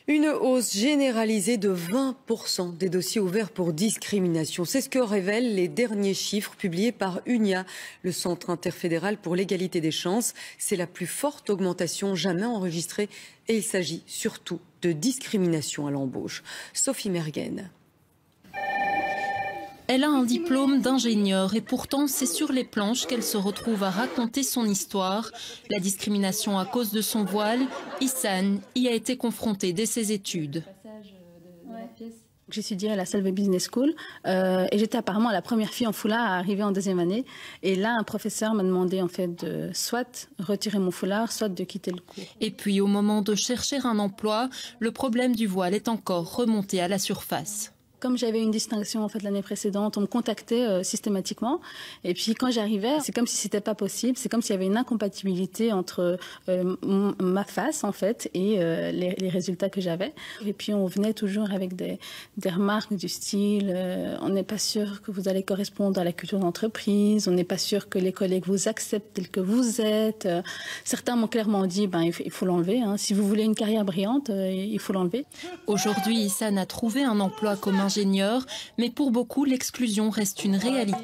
Une hausse généralisée de 20% des dossiers ouverts pour discrimination. C'est ce que révèlent les derniers chiffres publiés par UNIA, le Centre interfédéral pour l'égalité des chances. C'est la plus forte augmentation jamais enregistrée et il s'agit surtout de discrimination à l'embauche. Sophie Mergen. Elle a un diplôme d'ingénieur et pourtant c'est sur les planches qu'elle se retrouve à raconter son histoire. La discrimination à cause de son voile, Issane y a été confrontée dès ses études. J'étudiais à la Salve Business School et j'étais apparemment la première fille en foulard à arriver en deuxième année. Et là, un professeur m'a demandé en fait de soit retirer mon foulard, soit de quitter le cours. Et puis au moment de chercher un emploi, le problème du voile est encore remonté à la surface. Comme j'avais une distinction en fait l'année précédente, on me contactait systématiquement. Et puis quand j'arrivais, c'est comme si c'était pas possible. C'est comme s'il y avait une incompatibilité entre ma face en fait et les résultats que j'avais. Et puis on venait toujours avec des remarques du style on n'est pas sûr que vous allez correspondre à la culture d'entreprise. On n'est pas sûr que les collègues vous acceptent tel que vous êtes. Certains m'ont clairement dit il faut l'enlever. Hein. Si vous voulez une carrière brillante, il faut l'enlever. Aujourd'hui, Issane a trouvé un emploi comme ingénieur, mais pour beaucoup, l'exclusion reste une réalité.